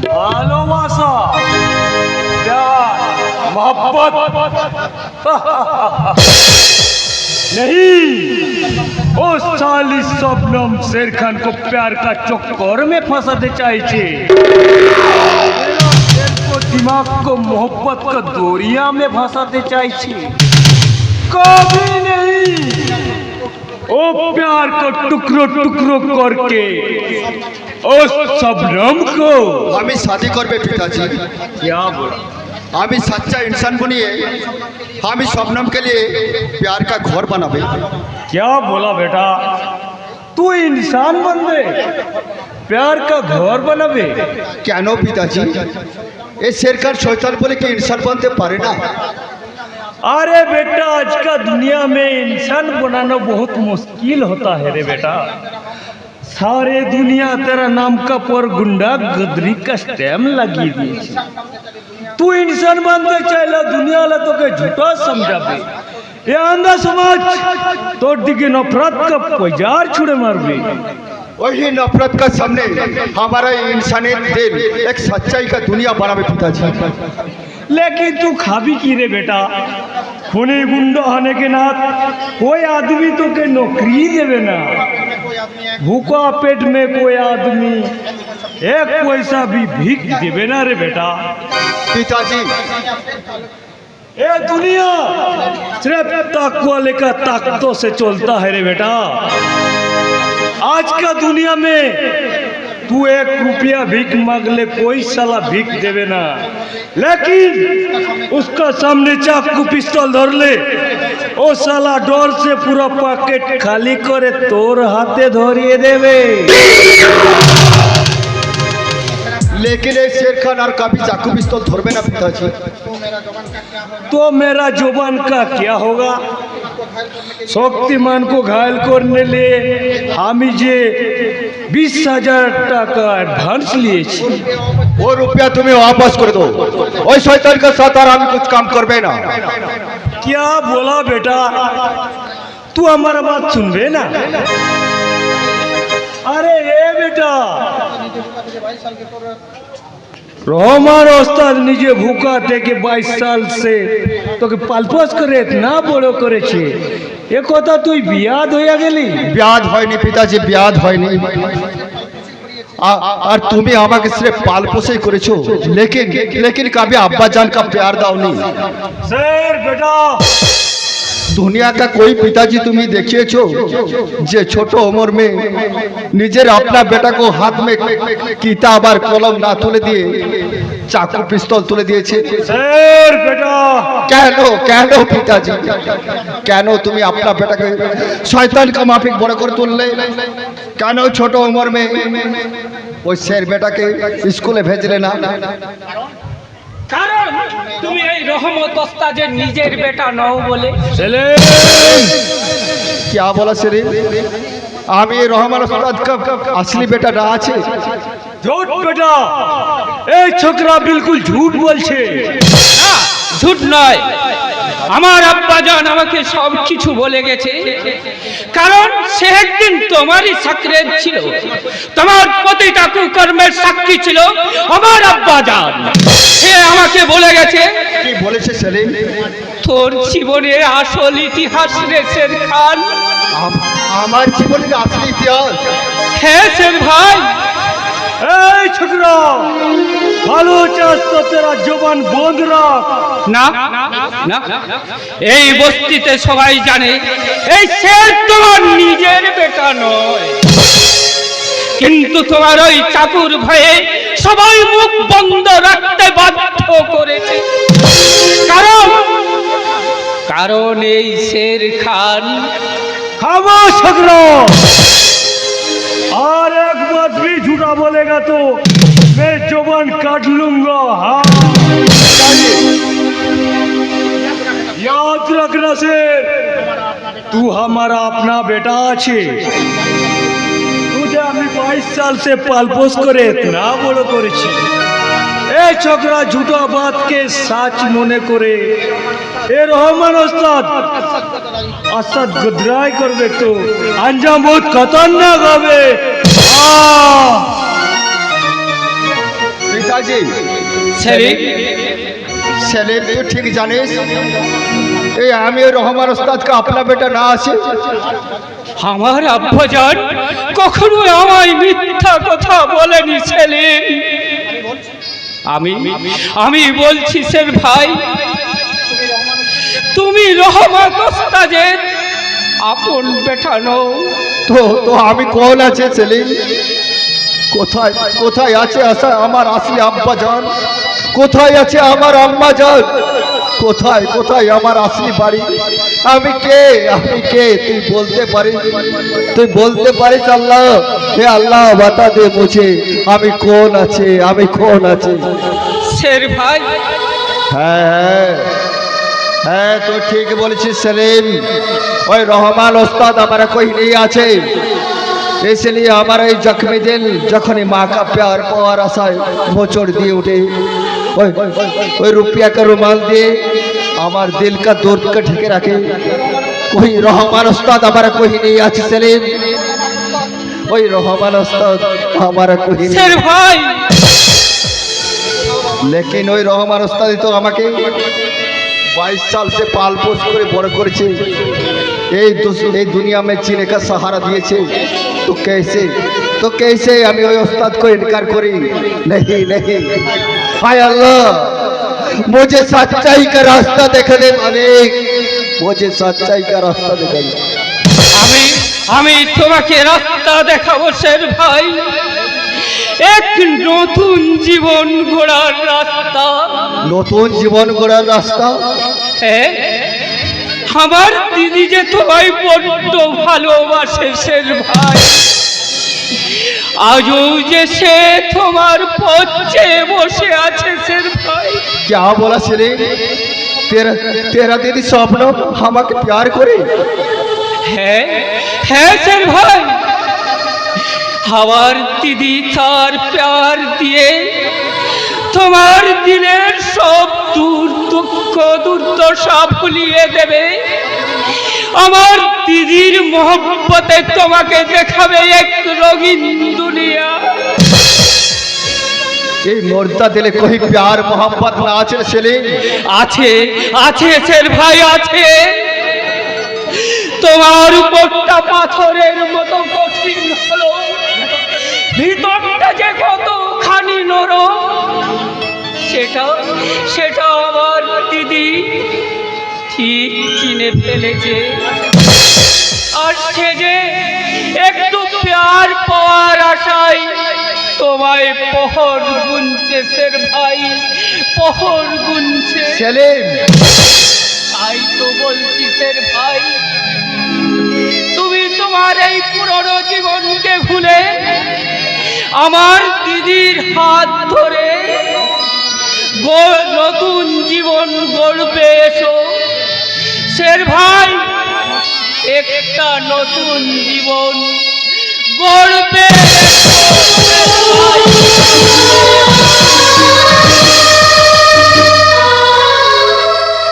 ভালোবাসা, प्यार, मोहब्बत नहीं, उस साली शबनम शेर खान को प्यार का चक्कर में फंसाते चाहिए। को दिमाग को मोहब्बत का दोरिया में फंसाते चाहिए। कभी नहीं, ओ प्यार को टुकड़ों टुकड़ों करके उस शबनम को हमें शादी करबे पिताजी। क्या बोला? हमें सच्चा इंसान बनिए, हमें शबनम के लिए प्यार का घर बनाबे। क्या बोला बेटा? तू इंसान बन दे, प्यार का घर बनाबे? क्यों पिताजी? ये शेरखान शैतान बोले कि इंसान बनते पारे ना। अरे बेटा, आज का दुनिया में इंसान बनाना बहुत मुश्किल होता है रे बेटा। सारे दुनिया तेरा नाम का पर गुंडा गदरी का स्टैम्प लगी दी। तू इंसान बनते चला, दुनिया वाला तो के झूठा समझाबे। ये अंधा समाज तोड़ दिखे नफरत का पैजार छुड़े मारबे। वही नफरत का सामने हमारा इंसानियत दिल एक सच्चाई का दुनिया बनाबे पिताजी। लेकिन तू खाबी की रे बेटा? खूनी गुंडा होने के नात कोई आदमी तो के नौकरी देवे ना। भूखा पेट में कोई आदमी एक पैसा भी भीख देवे ना रे बेटा। पिताजी ये दुनिया सिर्फ ताकवा लेकर ताकतों से चलता है रे बेटा। आज का दुनिया में तू 1 रुपया भीख मांग ले, कोई साला भीख देवे ना। लेकिन उसका सामने चाकू पिस्तौल धर ले, ओ साला डर से पूरा पॉकेट खाली करे तोर हाथे धरिए देवे। लेकिन ये शेरखान और कभी चाकू पिस्तौल धरबे ना पिताजी। तो मेरा जुबान का क्या होगा? शक्तिमान को घायल करने लिए हम जे 20,000 টাকা एडवांस लिए। वो रुपया तुम्हें वापस कर दो। ओए शैतान के साथ और हम कुछ काम करबे ना। क्या बोला बेटा? तू हमारा बात सुनबे ना? अरे ये बेटा, রহমান ওস্তাদ নিজে ভুকা থেকে 22 সাল সে তোকে পালপোস করে না বড় করেছে। এ কথা তুই বিয়াদ হয়ে গেলি? ब्याज হয়নি পিতাজি, ब्याज হয়নি। और तुम्हें আমাকে सिर्फ पाल पोसे করেছো, लेकिन कभी अब्बा जान का प्यार दाओनी। शेर बेटा, दुनिया का कोई पिताजी तुम्हें देखिए जे छोटो उम्र में निजेर अपना बेटा को हाथ में किताब और कलम ना तुले दिए चाकू पिस्तौल तुले दिए। शेर बेटा, कहनो पिताजी, कहनो तुम्हें अपना बेटा को शैतान का माफिक बड़ा कर तुलले? कहनो छोटो उम्र में वो शेर बेटा के स्कूले भेजले ना? কারণ তুমি এই রহমত ওস্তাদের নিজের বেটা নও বলে। क्या बोला शेरे? আমি রহমান ওস্তাদ का असली बेटा ना আছে। झूठ बेटा, এই ছোকরা বিলকুল ঝুট বলছে। না, ঝুট নয়। আমার আব্বাজান আমাকে সব কিছু বলে গেছে। কারণ সে একদিন তোমারই সাকরেদ ছিল, তোমার প্রতিটা কুকর্মের সাক্ষী ছিল আমার আব্বাজান। সে আমাকে বলে গেছে। কি বলেছে সেলিম? তোর জীবনের আসল ইতিহাস রে শের খান। আমার জীবনের আসল ইতিহাস? হ্যাঁ শের ভাই। এই ছোকরা, ভালো চাস তো তেরা জবান বন্ধ রাখ। না না, এই বস্তিতে সবাই জানে এই শের তোমার নিজের বেটা নয়। কিন্তু তোমার ওই চাকুর ভয়ে সবাই মুখ বন্ধ রাখতে বাধ্য করেছে। কারণ এই শের খান। खामोश ছোকরা, और एक बार भी झूठा बोलेगा तो मैं जुबान काट लूंगा। हाँ, याद रखना शेर, तू हमारा अपना बेटा আছে। तुझे আমি 22 साल से पालपोस করে इतना বড় করেছি। এই ছোকরা ঝুটা বাতকে সাচ মনে করে এ রহমান ওস্তাদ আসাদ গদ্রাই করবে তো আঞ্জাম বহুত খতরনাক হবে। পিতাজি সেলিম, সেলিম তুই ঠিক জানিস এই আমি ওই রহমান ওস্তাদকে আপনার বেটা না আছে। আমার আব্বাজান কখনো আমায় মিথ্যা কথা বলেনি সেলিম। আমি বলছি স্যার ভাই, তুমি রহমান ওস্তাদের আপন বেটা নও। তো তো আমি কোন আছে সেলিম? কোথায় কোথায় আছে আমার আসলি আব্বা জান? কোথায় আছে আমার আম্মা জান? কোথায় কোথায় আমার আসলি বাড়ি? আমি কে তুই বলতে পারিস আল্লাহ? হে আল্লাহ বাতা দে মুঝে আমি কোন আছে স্যার ভাই, হ্যাঁ হ্যাঁ তুই ঠিক বলেছিস সেলিম। ওই রহমান ওস্তাদ हमारा कोई नहीं আছে, इसलिए हमारा ये जख्मी दिल जखनी माँ का प्यार पवार आशाय मोचड़ दिए उठे। ओए रुपया का रुमाल दिए हमार दिल का दर्द का ढके रखे। वही रहमान उस्ताद हमारा कोई नहीं আছে সেলিম। वही रहमान उस्ताद हमारा कोई नहीं। স্যার ভাই, लेकिन वही रहमान उस्ताद ही तो আমাকে 22 साल से पाल पोस করে বড় করেছে। এই दुनिया में जीने का सहारा दिए। तो कैसे हमें वही उस्ताद को इनकार करी? नहीं हाय अल्लाह मुझे सच्चाई का रास्ता दिखा दे मालिक, मुझे सच्चाई का रास्ता दिखा दे। আমি তোমাকে রাস্তা দেখাবো স্যার ভাই, এক নতুন জীবন গড়ার রাস্তা। নতুন জীবন গড়ার রাস্তা? হ্যাঁ, আমার দিদি যে তোমায় বড্ড ভালোবাসে স্যার ভাই। আজও যে সে তোমার পথে বসে আছে স্যার ভাই। क्या बोला सेलिम? तेरा दीदी स्वप्न আমাকে प्यार করে? হ্যাঁ হ্যাঁ স্যার ভাই, আমার দিদি তার প্যার দিয়ে তোমার দিলের সব দুঃখ দুর্দশা ভুলিয়ে দেবে। আমার দিদির মোহব্বতে তোমাকে দেখাবে এক রঙিন দুনিয়া। এই মর্দা দিলে कोई प्यार मोहब्बत না আছে সেলিম? আছে স্যার ভাই, আছে। তোমার উপরটা পাথরের মতো কঠিন হলো, ভিতরটা যে কতখানি নরম সেটা আমার দিদি ঠিক চিনে ফেলেছে। আর সে যে একটু প্যার পাওয়ার আশায় তোমায় পহর গুনছে স্যার ভাই, পহর গুনছে। সেলিম তাই তো বলছি স্যার ভাই, তুমি তোমার এই পুরনো জীবনকে ভুলে আমার দিদির হাত ধরে নতুন জীবন গড়বে এসো স্যার ভাই, একটা নতুন জীবন গড়বে এসো।